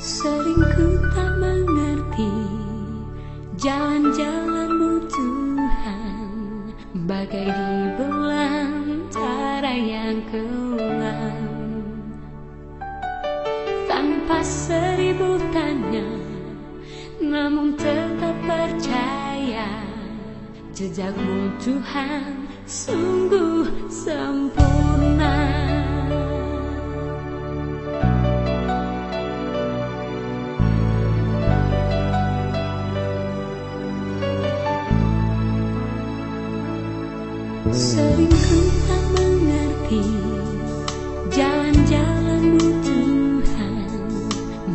Sering ku tak mengerti jalan-jalan-Mu Tuhan, bagai di belantara yang kelam. Tanpa seribu tanya, namun tetap percaya, jejak-Mu Tuhan sungguh sempurna. Sering ku tak mengerti jalan-jalan-Mu Tuhan,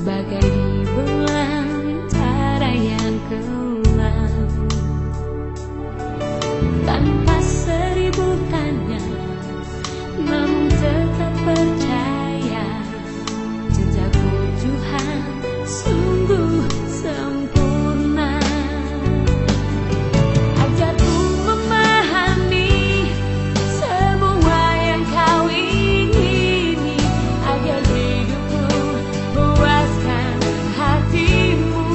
bagai di belantara yang kelam. Tanpa seribu tanya, namun tetap percaya, jejak-Mu Tuhan sungguh sempurna. Ajarku memahami semua yang Kau ingini, agar hidupku puaskan hati-Mu.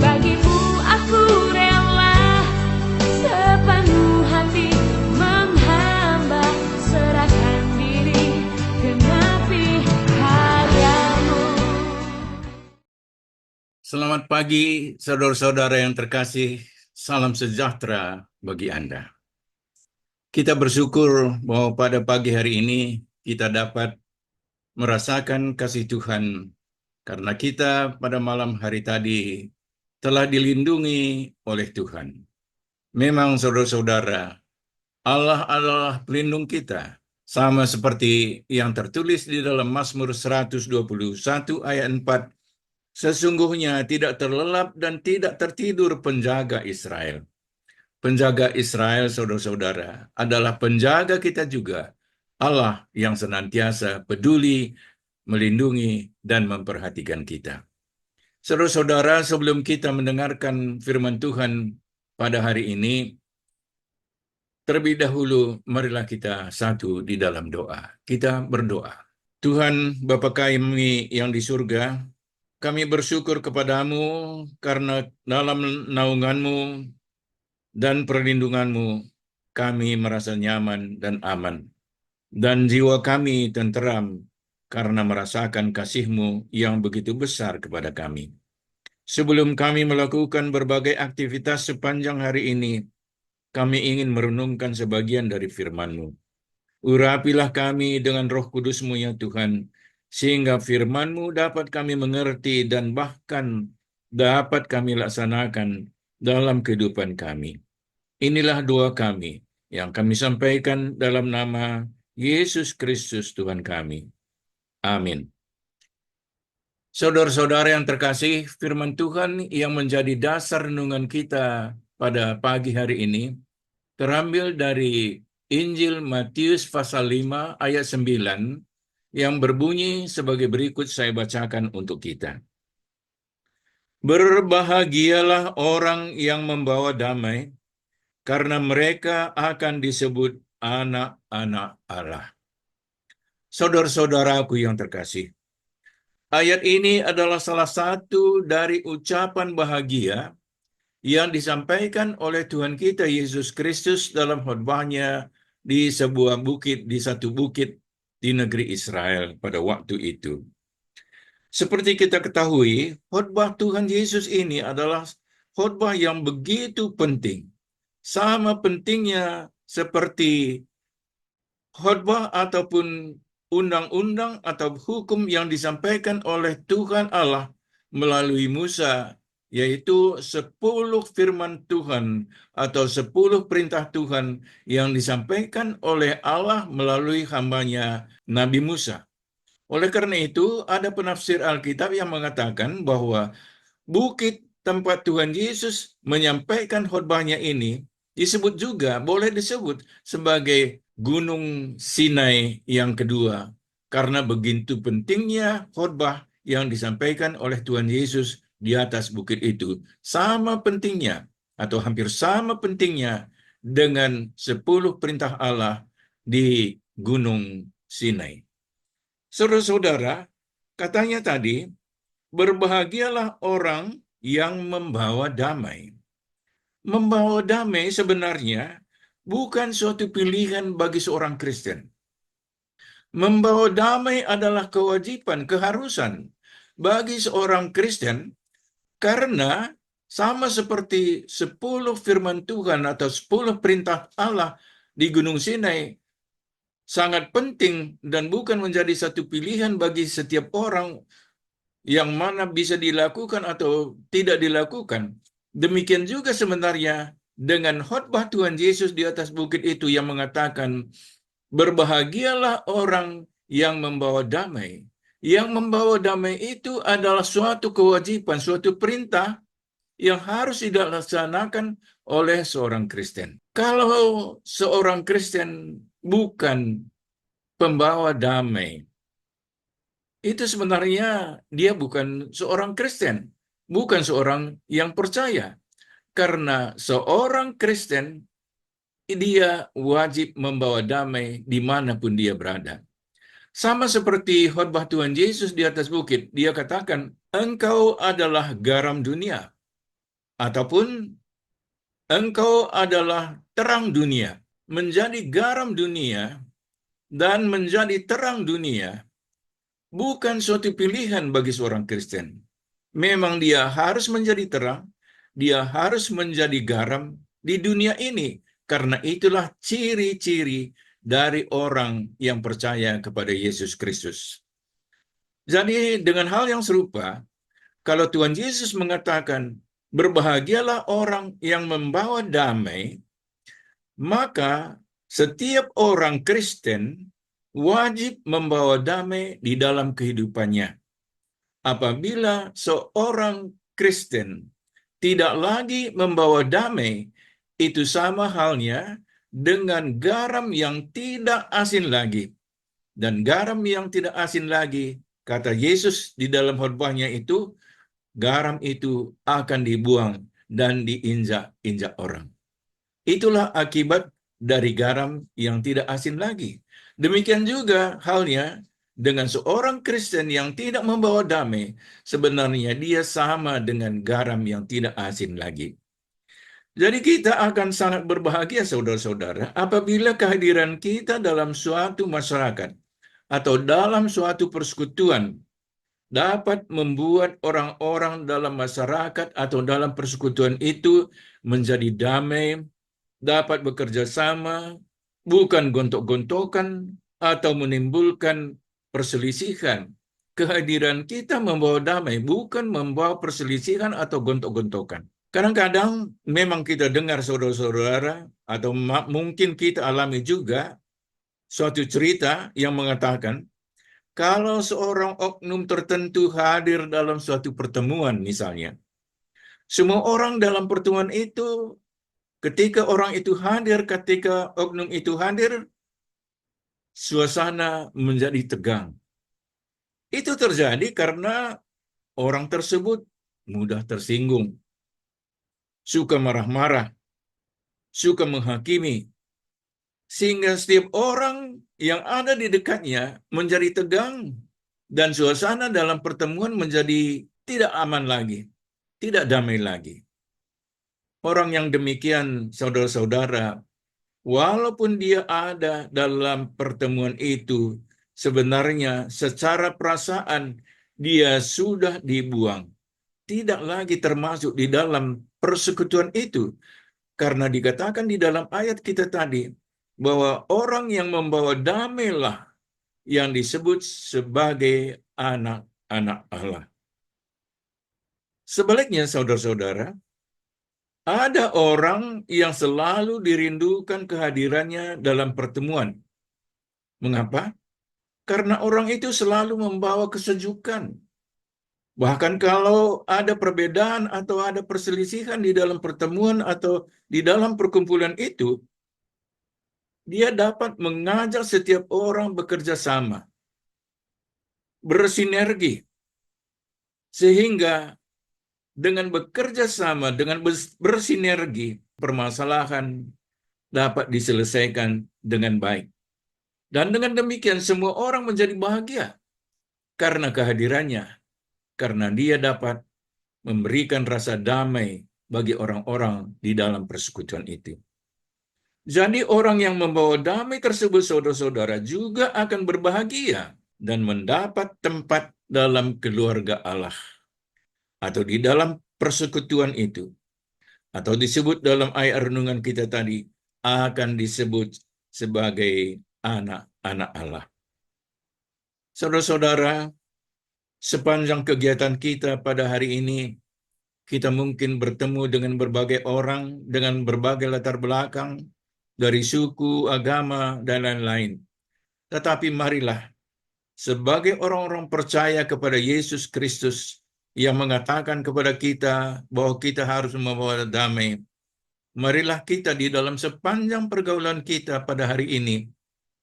Bagimu aku rela sepenuh hati menghamba, serahkan diri genapi karya-Mu. Selamat pagi, saudara-saudara yang terkasih. Salam sejahtera bagi Anda. Kita bersyukur bahwa pada pagi hari ini kita dapat merasakan kasih Tuhan, karena kita pada malam hari tadi telah dilindungi oleh Tuhan. Memang saudara-saudara, Allah adalah pelindung kita, sama seperti yang tertulis di dalam Mazmur 121 ayat 4. Sesungguhnya tidak terlelap dan tidak tertidur penjaga Israel. Penjaga Israel, saudara-saudara, adalah penjaga kita juga. Allah yang senantiasa peduli, melindungi, dan memperhatikan kita. Saudara-saudara, sebelum kita mendengarkan firman Tuhan pada hari ini, terlebih dahulu marilah kita satu di dalam doa. Kita berdoa. Tuhan Bapa kami yang di surga, kami bersyukur kepadamu karena dalam naungan-Mu dan perlindungan-Mu kami merasa nyaman dan aman. Dan jiwa kami tenteram karena merasakan kasih-Mu yang begitu besar kepada kami. Sebelum kami melakukan berbagai aktivitas sepanjang hari ini, kami ingin merenungkan sebagian dari firman-Mu. Urapilah kami dengan Roh Kudus-Mu ya Tuhan, sehingga firman-Mu dapat kami mengerti dan bahkan dapat kami laksanakan dalam kehidupan kami. Inilah doa kami yang kami sampaikan dalam nama Yesus Kristus Tuhan kami. Amin. Saudara-saudara yang terkasih, firman Tuhan yang menjadi dasar renungan kita pada pagi hari ini terambil dari Injil Matius pasal 5 ayat 9 yang berbunyi sebagai berikut, saya bacakan untuk kita. Berbahagialah orang yang membawa damai, karena mereka akan disebut anak-anak Allah. Saudara-saudaraku yang terkasih, ayat ini adalah salah satu dari ucapan bahagia yang disampaikan oleh Tuhan kita Yesus Kristus dalam khotbahnya di sebuah bukit, di satu bukit di negeri Israel pada waktu itu. Seperti kita ketahui, khotbah Tuhan Yesus ini adalah khotbah yang begitu penting. Sama pentingnya seperti khotbah ataupun undang-undang atau hukum yang disampaikan oleh Tuhan Allah melalui Musa, yaitu 10 firman Tuhan atau 10 perintah Tuhan yang disampaikan oleh Allah melalui hambanya Nabi Musa. Oleh karena itu, ada penafsir Alkitab yang mengatakan bahwa bukit tempat Tuhan Yesus menyampaikan khotbahnya ini disebut juga, boleh disebut sebagai Gunung Sinai yang kedua, karena begitu pentingnya khotbah yang disampaikan oleh Tuhan Yesus di atas bukit itu. Sama pentingnya atau hampir sama pentingnya dengan 10 perintah Allah di Gunung Sinai. Saudara-saudara, Katanya tadi, berbahagialah orang yang membawa damai. Membawa damai sebenarnya bukan suatu pilihan bagi seorang Kristen. Membawa damai adalah kewajiban, keharusan bagi seorang Kristen karena sama seperti 10 firman Tuhan atau 10 perintah Allah di Gunung Sinai sangat penting dan bukan menjadi satu pilihan bagi setiap orang yang mana bisa dilakukan atau tidak dilakukan. Demikian juga sebenarnya dengan khotbah Tuhan Yesus di atas bukit itu yang mengatakan, berbahagialah orang yang membawa damai. Yang membawa damai itu adalah suatu kewajiban, suatu perintah yang harus dilaksanakan oleh seorang Kristen. Kalau seorang Kristen bukan pembawa damai, itu sebenarnya dia bukan seorang Kristen, bukan seorang yang percaya. Karena seorang Kristen, dia wajib membawa damai dimanapun dia berada. Sama seperti khotbah Tuhan Yesus di atas bukit, dia katakan, engkau adalah garam dunia, ataupun engkau adalah terang dunia. Menjadi garam dunia dan menjadi terang dunia bukan suatu pilihan bagi seorang Kristen. Memang dia harus menjadi terang, dia harus menjadi garam di dunia ini, karena itulah ciri-ciri dari orang yang percaya kepada Yesus Kristus. Jadi dengan hal yang serupa, kalau Tuhan Yesus mengatakan, berbahagialah orang yang membawa damai, maka setiap orang Kristen wajib membawa damai di dalam kehidupannya. Apabila seorang Kristen tidak lagi membawa damai, itu sama halnya dengan garam yang tidak asin lagi. Dan garam yang tidak asin lagi, kata Yesus di dalam khotbahnya itu, garam itu akan dibuang dan diinjak-injak orang. Itulah akibat dari garam yang tidak asin lagi. Demikian juga halnya dengan seorang Kristen yang tidak membawa damai, sebenarnya dia sama dengan garam yang tidak asin lagi. Jadi kita akan sangat berbahagia saudara-saudara apabila kehadiran kita dalam suatu masyarakat atau dalam suatu persekutuan dapat membuat orang-orang dalam masyarakat atau dalam persekutuan itu menjadi damai, dapat bekerja sama, bukan gontok-gontokan atau menimbulkan perselisihan. Kehadiran kita membawa damai, bukan membawa perselisihan atau gontok-gontokan. Kadang-kadang memang kita dengar saudara-saudara, atau mungkin kita alami juga, suatu cerita yang mengatakan, kalau seorang oknum tertentu hadir dalam suatu pertemuan misalnya, semua orang dalam pertemuan itu, ketika orang itu hadir, ketika oknum itu hadir, suasana menjadi tegang. Itu terjadi karena orang tersebut mudah tersinggung, suka marah-marah, suka menghakimi, sehingga setiap orang yang ada di dekatnya menjadi tegang dan suasana dalam pertemuan menjadi tidak aman lagi, tidak damai lagi. Orang yang demikian, saudara-saudara, walaupun dia ada dalam pertemuan itu, sebenarnya secara perasaan dia sudah dibuang, tidak lagi termasuk di dalam persekutuan itu. Karena dikatakan di dalam ayat kita tadi, bahwa orang yang membawa damailah yang disebut sebagai anak-anak Allah. Sebaliknya, saudara-saudara, ada orang yang selalu dirindukan kehadirannya dalam pertemuan. Mengapa? Karena orang itu selalu membawa kesejukan. Bahkan kalau ada perbedaan atau ada perselisihan di dalam pertemuan atau di dalam perkumpulan itu, dia dapat mengajak setiap orang bekerja sama, bersinergi, sehingga dengan bekerja sama, dengan bersinergi, permasalahan dapat diselesaikan dengan baik. Dan dengan demikian semua orang menjadi bahagia. karena kehadirannya, karena dia dapat memberikan rasa damai bagi orang-orang di dalam persekutuan itu. Jadi orang yang membawa damai tersebut, saudara-saudara, juga akan berbahagia dan mendapat tempat dalam keluarga Allah atau di dalam persekutuan itu, atau disebut dalam ayat renungan kita tadi, akan disebut sebagai anak-anak Allah. Saudara-saudara, sepanjang kegiatan kita pada hari ini, kita mungkin bertemu dengan berbagai orang, dengan berbagai latar belakang, dari suku, agama, dan lain-lain. Tetapi marilah, sebagai orang-orang percaya kepada Yesus Kristus, yang mengatakan kepada kita bahwa kita harus membawa damai, marilah kita di dalam sepanjang pergaulan kita pada hari ini,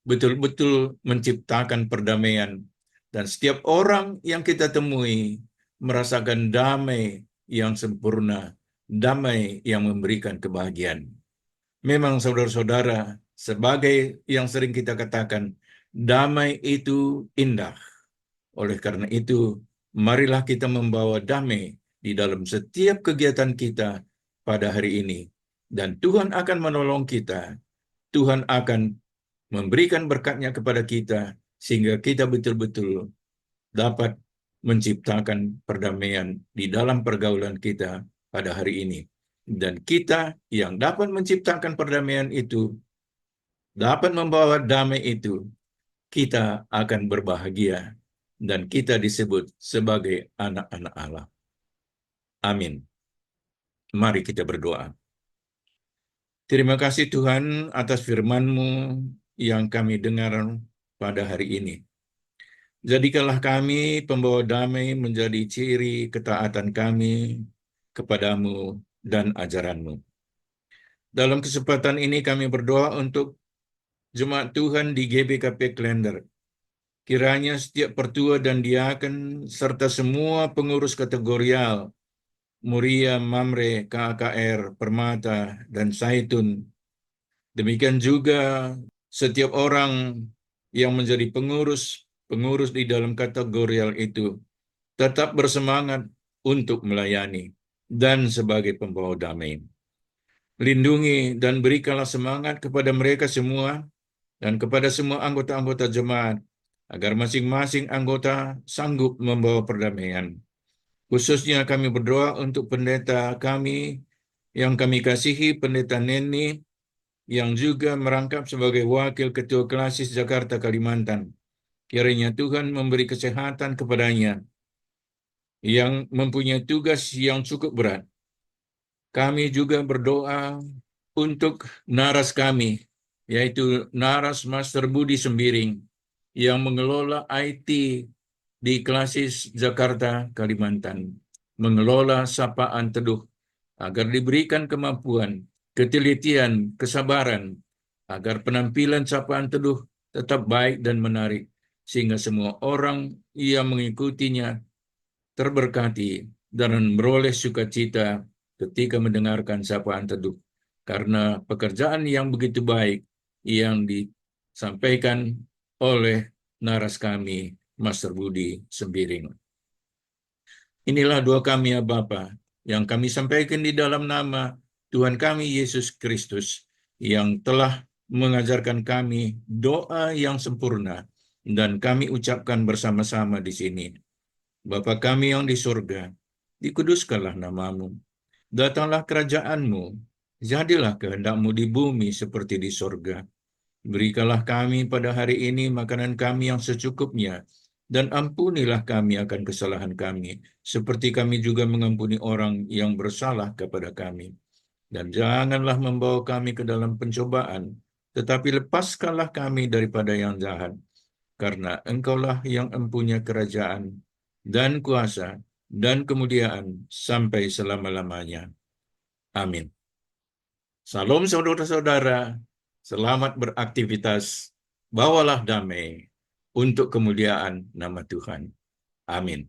betul-betul menciptakan perdamaian. Dan setiap orang yang kita temui merasakan damai yang sempurna, damai yang memberikan kebahagiaan. Memang saudara-saudara, sebagai yang sering kita katakan, damai itu indah. Oleh karena itu, marilah kita membawa damai di dalam setiap kegiatan kita pada hari ini. Dan Tuhan akan menolong kita. Tuhan akan memberikan berkat-Nya kepada kita, sehingga kita betul-betul dapat menciptakan perdamaian di dalam pergaulan kita pada hari ini. Dan kita yang dapat menciptakan perdamaian itu, dapat membawa damai itu, kita akan berbahagia dan kita disebut sebagai anak-anak Allah. Amin. Mari kita berdoa. Terima kasih Tuhan atas firman-Mu yang kami dengar pada hari ini. Jadikanlah kami pembawa damai menjadi ciri ketaatan kami kepadamu dan ajaran-Mu. Dalam kesempatan ini kami berdoa untuk Jemaat Tuhan di GBKP Klender. Kiranya setiap pertua dan diaken serta semua pengurus kategorial, Muria, Mamre, KKR, Permata, dan Zaitun. Demikian juga setiap orang yang menjadi pengurus di dalam kategorial itu tetap bersemangat untuk melayani dan sebagai pembawa damai. Lindungi dan berikanlah semangat kepada mereka semua dan kepada semua anggota-anggota jemaat, agar masing-masing anggota sanggup membawa perdamaian. Khususnya kami berdoa untuk pendeta kami yang kami kasihi, Pendeta Neni, yang juga merangkap sebagai Wakil Ketua Klasis Jakarta Kalimantan. Kiranya Tuhan memberi kesehatan kepadanya, yang mempunyai tugas yang cukup berat. Kami juga berdoa untuk naras kami, yaitu naras Master Budi Sembiring, yang mengelola IT di Klasis Jakarta Kalimantan, mengelola sapaan teduh, agar diberikan kemampuan, ketelitian, kesabaran, agar penampilan sapaan teduh tetap baik dan menarik, sehingga semua orang yang mengikutinya terberkati dan meroleh sukacita ketika mendengarkan sapaan teduh, karena pekerjaan yang begitu baik yang disampaikan oleh naras kami, Master Budi Sembiring. Inilah doa kami ya Bapa, yang kami sampaikan di dalam nama Tuhan kami Yesus Kristus, yang telah mengajarkan kami doa yang sempurna, dan kami ucapkan bersama-sama di sini. Bapa kami yang di surga, dikuduskanlah namamu. Datanglah kerajaan-Mu, jadilah kehendak-Mu di bumi seperti di surga. Berikanlah kami pada hari ini makanan kami yang secukupnya, dan ampunilah kami akan kesalahan kami, seperti kami juga mengampuni orang yang bersalah kepada kami. Dan janganlah membawa kami ke dalam pencobaan, tetapi lepaskanlah kami daripada yang jahat, karena Engkaulah yang empunya kerajaan, dan kuasa, dan kemuliaan sampai selama-lamanya. Amin. Salam saudara-saudara, selamat beraktivitas, bawalah damai untuk kemuliaan nama Tuhan. Amin.